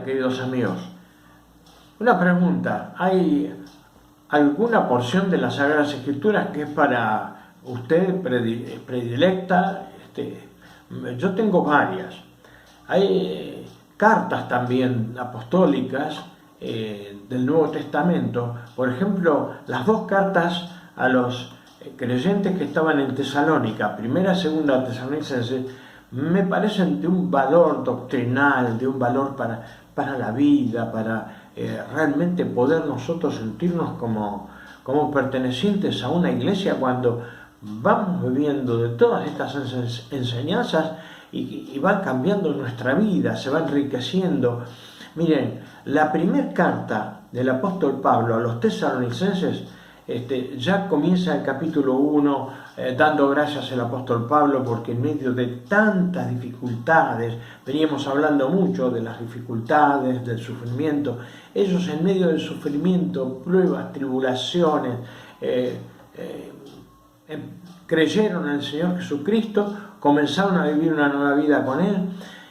Queridos amigos, una pregunta: ¿hay alguna porción de las Sagradas Escrituras que es para usted predilecta? Yo tengo varias. Hay cartas también apostólicas del Nuevo Testamento, por ejemplo, las dos cartas a los creyentes que estaban en Tesalónica, primera y segunda Tesalonicenses, me parecen de un valor doctrinal, de un valor para la vida, para realmente poder nosotros sentirnos como pertenecientes a una iglesia cuando vamos viviendo de todas estas enseñanzas y van cambiando nuestra vida, se va enriqueciendo. Miren, la primera carta del apóstol Pablo a los tesalonicenses ya comienza el capítulo 1 dando gracias al apóstol Pablo porque en medio de tantas dificultades, veníamos hablando mucho de las dificultades, del sufrimiento, ellos en medio del sufrimiento, pruebas, tribulaciones, creyeron en el Señor Jesucristo, comenzaron a vivir una nueva vida con Él,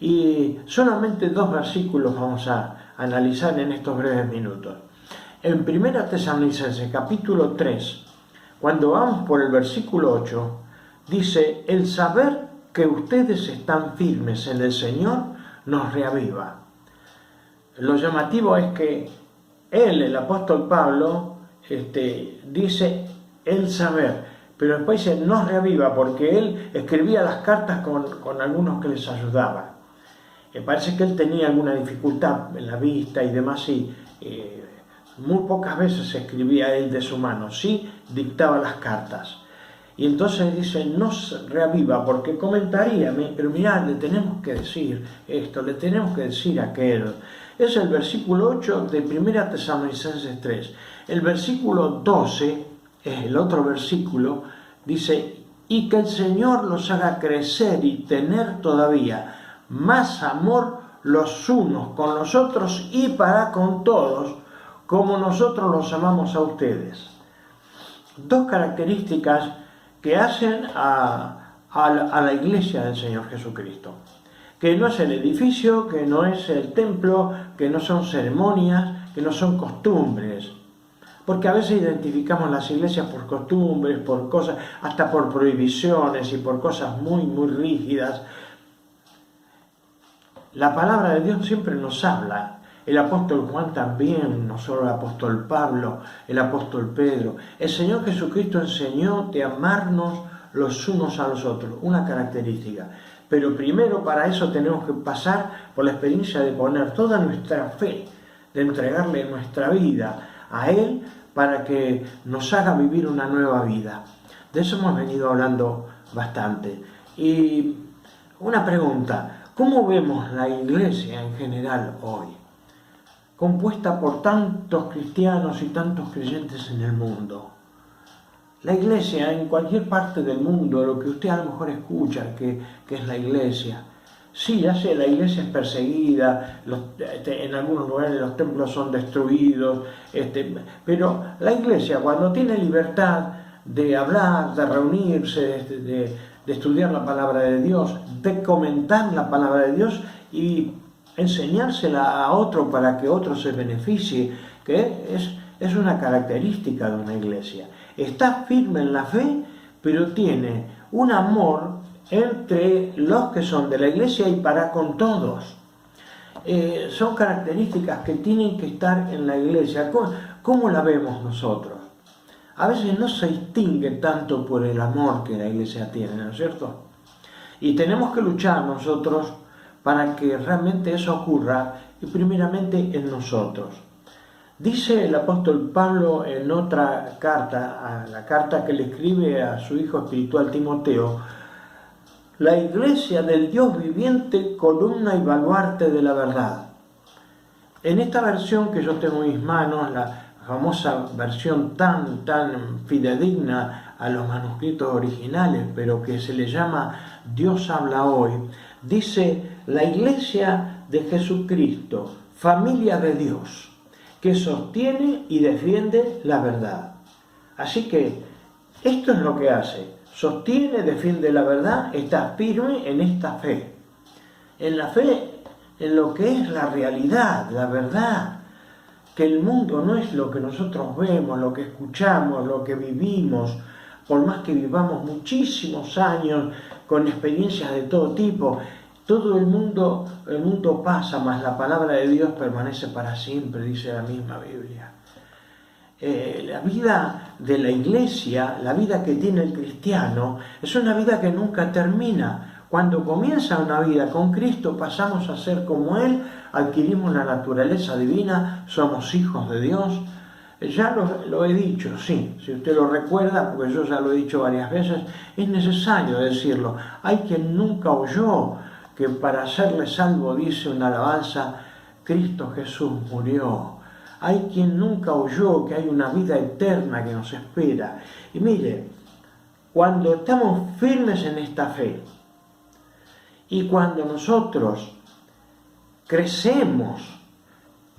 y solamente dos versículos vamos a analizar en estos breves minutos. En 1 Tesalonicenses capítulo 3, cuando vamos por el versículo 8, dice: el saber que ustedes están firmes en el Señor nos reaviva. Lo llamativo es que él, el apóstol Pablo, dice el saber, pero después dice nos reaviva, porque él escribía las cartas con algunos que les ayudaban. Parece que él tenía alguna dificultad en la vista y demás, y muy pocas veces escribía él de su mano, sí dictaba las cartas. Y entonces dice, nos reaviva, porque comentaría, pero mirá, le tenemos que decir esto, le tenemos que decir aquello. Es el versículo 8 de 1 Tesalonicenses 3. El versículo 12, es el otro versículo, dice, y que el Señor los haga crecer y tener todavía más amor los unos con los otros y para con todos, como nosotros los amamos a ustedes. Dos características que hacen a la iglesia del Señor Jesucristo. Que no es el edificio, que no es el templo, que no son ceremonias, que no son costumbres. Porque a veces identificamos las iglesias por costumbres, por cosas, hasta por prohibiciones y por cosas muy, muy rígidas. La palabra de Dios siempre nos habla. El apóstol Juan también, no solo el apóstol Pablo, el apóstol Pedro. El Señor Jesucristo enseñó de amarnos los unos a los otros, una característica. Pero primero para eso tenemos que pasar por la experiencia de poner toda nuestra fe, de entregarle nuestra vida a Él para que nos haga vivir una nueva vida. De eso hemos venido hablando bastante. Y una pregunta, ¿cómo vemos la iglesia en general hoy? Compuesta por tantos cristianos y tantos creyentes en el mundo. La iglesia en cualquier parte del mundo, lo que usted a lo mejor escucha que es la iglesia. Sí, ya sé, la iglesia es perseguida, en algunos lugares los templos son destruidos, pero la iglesia cuando tiene libertad de hablar, de reunirse, de estudiar la palabra de Dios, de comentar la palabra de Dios y enseñársela a otro para que otro se beneficie, que es una característica de una iglesia. Está firme en la fe, pero tiene un amor entre los que son de la iglesia y para con todos. Son características que tienen que estar en la iglesia. ¿Cómo la vemos nosotros? A veces no se distingue tanto por el amor que la iglesia tiene, ¿no es cierto? Y tenemos que luchar nosotros para que realmente eso ocurra, y primeramente en nosotros. Dice el apóstol Pablo en otra carta, a la carta que le escribe a su hijo espiritual Timoteo: la iglesia del Dios viviente, columna y baluarte de la verdad. En esta versión que yo tengo en mis manos, la famosa versión tan fidedigna a los manuscritos originales, pero que se le llama Dios habla hoy, dice: la iglesia de Jesucristo, familia de Dios, que sostiene y defiende la verdad. Así que esto es lo que hace: sostiene, defiende la verdad, está firme en esta fe. En la fe, en lo que es la realidad, la verdad, que el mundo no es lo que nosotros vemos, lo que escuchamos, lo que vivimos, por más que vivamos muchísimos años con experiencias de todo tipo. Todo el mundo pasa, mas la palabra de Dios permanece para siempre, dice la misma Biblia. La vida de la iglesia, la vida que tiene el cristiano, es una vida que nunca termina. Cuando comienza una vida con Cristo, pasamos a ser como Él, adquirimos la naturaleza divina, somos hijos de Dios. Ya lo he dicho, sí, si usted lo recuerda, porque yo ya lo he dicho varias veces, es necesario decirlo. Hay quien nunca oyó que para serle salvo, dice una alabanza, Cristo Jesús murió. Hay quien nunca oyó que hay una vida eterna que nos espera. Y mire, cuando estamos firmes en esta fe y cuando nosotros crecemos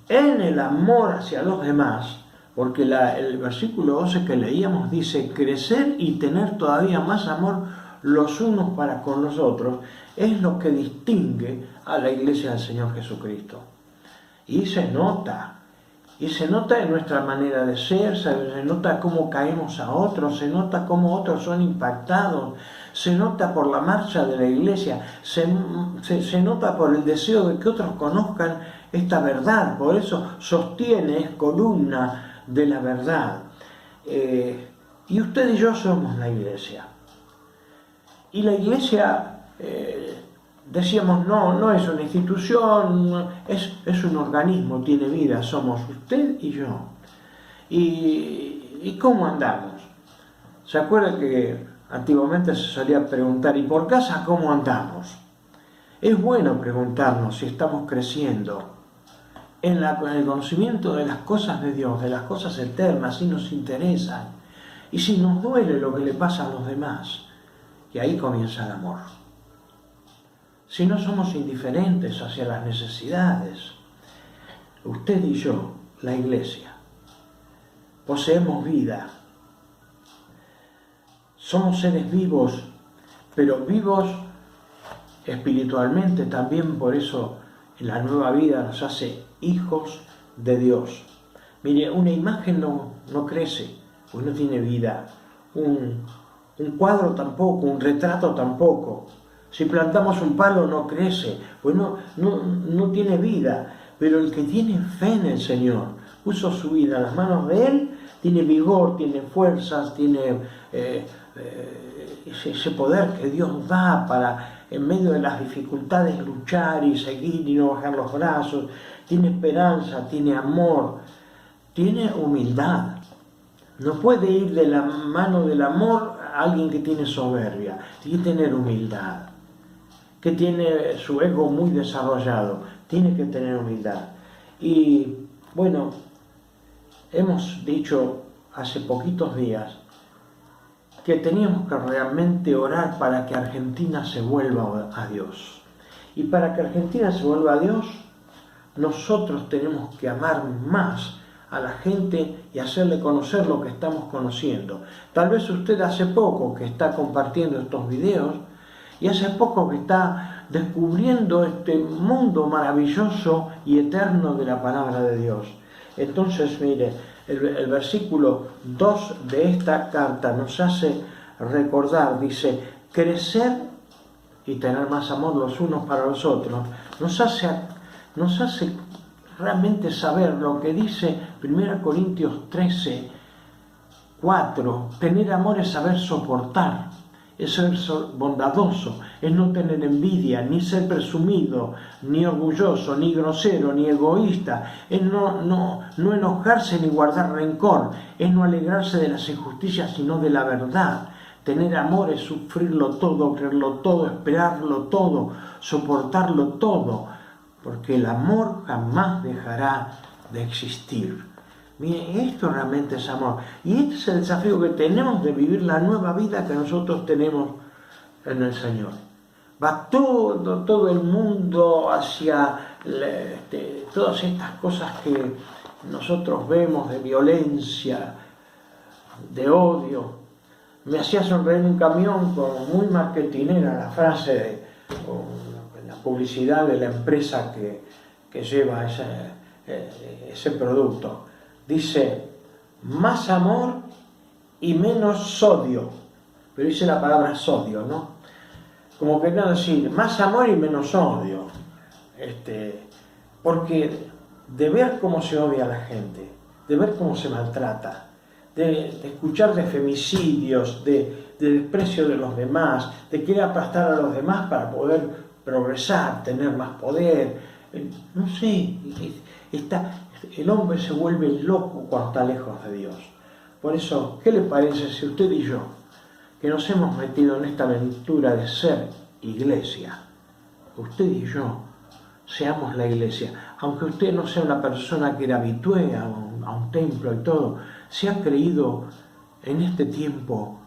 en el amor hacia los demás, porque el versículo 12 que leíamos dice: crecer y tener todavía más amor los unos para con los otros, es lo que distingue a la iglesia del Señor Jesucristo. Y se nota en nuestra manera de ser, se nota cómo caemos a otros, se nota cómo otros son impactados, se nota por la marcha de la iglesia, se nota por el deseo de que otros conozcan esta verdad. Por eso sostiene, es columna de la verdad. Y usted y yo somos la iglesia. Y la iglesia, decíamos, no es una institución, es un organismo, tiene vida, somos usted y yo. ¿Y cómo andamos? ¿Se acuerda que antiguamente se solía preguntar: ¿y por casa cómo andamos? Es bueno preguntarnos si estamos creciendo en el conocimiento de las cosas de Dios, de las cosas eternas, si nos interesan, y si nos duele lo que le pasa a los demás. Y ahí comienza el amor. Si no somos indiferentes hacia las necesidades, usted y yo, la iglesia, poseemos vida. Somos seres vivos, pero vivos espiritualmente también. Por eso en la nueva vida nos hace hijos de Dios. Mire, una imagen no crece, pues no tiene vida. Un cuadro tampoco, un retrato tampoco. Si plantamos un palo no crece, pues no tiene vida. Pero el que tiene fe en el Señor, puso su vida en las manos de Él, tiene vigor, tiene fuerzas, tiene ese poder que Dios da para, en medio de las dificultades, luchar y seguir y no bajar los brazos. Tiene esperanza, tiene amor, tiene humildad. No puede ir de la mano del amor a alguien que tiene soberbia. Tiene que tener humildad, que tiene su ego muy desarrollado. Tiene que tener humildad. Y bueno, hemos dicho hace poquitos días que teníamos que realmente orar para que Argentina se vuelva a Dios. Y para que Argentina se vuelva a Dios, nosotros tenemos que amar más a la gente y hacerle conocer lo que estamos conociendo. Tal vez usted hace poco que está compartiendo estos videos y hace poco que está descubriendo este mundo maravilloso y eterno de la palabra de Dios. Entonces, mire, el versículo 2 de esta carta nos hace recordar, dice: crecer y tener más amor los unos para los otros. Nos hace realmente saber lo que dice 1 Corintios 13, 4, tener amor es saber soportar. es ser bondadoso, es no tener envidia, ni ser presumido, ni orgulloso, ni grosero, ni egoísta, es no enojarse ni guardar rencor, es no alegrarse de las injusticias sino de la verdad. Tener amor es sufrirlo todo, creerlo todo, esperarlo todo, soportarlo todo, porque el amor jamás dejará de existir. Miren, esto realmente es amor. Y este es el desafío que tenemos de vivir la nueva vida que nosotros tenemos en el Señor. Va todo el mundo hacia todas estas cosas que nosotros vemos de violencia, de odio. Me hacía sonreír un camión con muy marketinera la frase de la publicidad de la empresa que lleva ese producto. Dice, más amor y menos sodio. Pero dice la palabra sodio, ¿no? Como que no decir, más amor y menos odio. Porque de ver cómo se odia a la gente, de ver cómo se maltrata, de escuchar de femicidios, de desprecio de los demás, de querer aplastar a los demás para poder progresar, tener más poder. No sé, el hombre se vuelve loco cuando está lejos de Dios. Por eso, ¿qué le parece si usted y yo, que nos hemos metido en esta aventura de ser iglesia, usted y yo seamos la iglesia? Aunque usted no sea una persona que era habitué a un templo y todo, si ha creído en este tiempo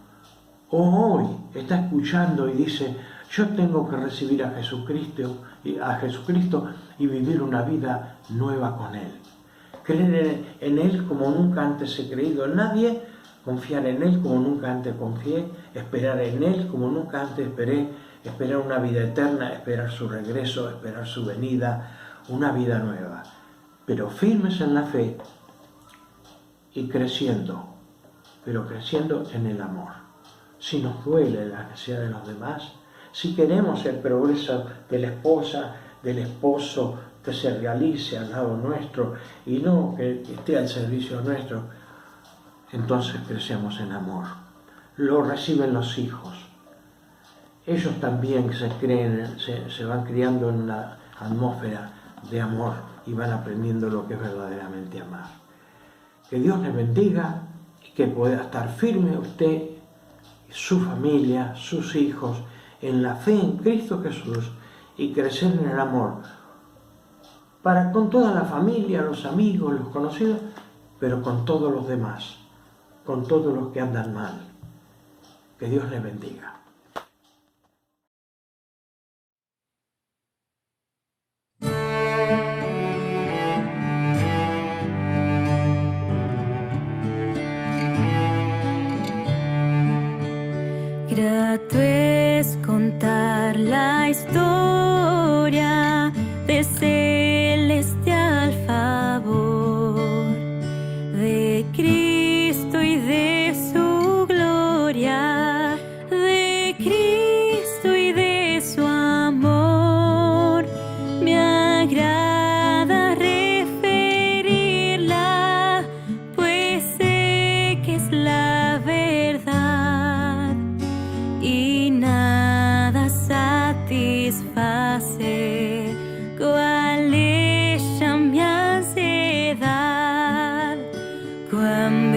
o hoy está escuchando y dice, yo tengo que recibir a Jesucristo y vivir una vida nueva con Él. Creer en Él como nunca antes he creído en nadie, confiar en Él como nunca antes confié, esperar en Él como nunca antes esperé, esperar una vida eterna, esperar su regreso, esperar su venida, una vida nueva. Pero firmes en la fe y creciendo, pero creciendo en el amor. Si nos duele la necesidad de los demás, si queremos el progreso de la esposa, del esposo, que se realice al lado nuestro y no que esté al servicio nuestro, entonces crecemos en amor. Lo reciben los hijos. Ellos también se van criando en una atmósfera de amor y van aprendiendo lo que es verdaderamente amar. Que Dios les bendiga y que pueda estar firme usted, su familia, sus hijos, en la fe en Cristo Jesús y crecer en el amor para con toda la familia, los amigos, los conocidos, pero con todos los demás, con todos los que andan mal. Que Dios les bendiga. Grato es contar la historia de celestial favor, de Cristo y de su gloria, de Cristo y de su amor. Me agrada referirla, pues sé que es la verdad. Y nada satisface cual ella mi ansiedad. Cuán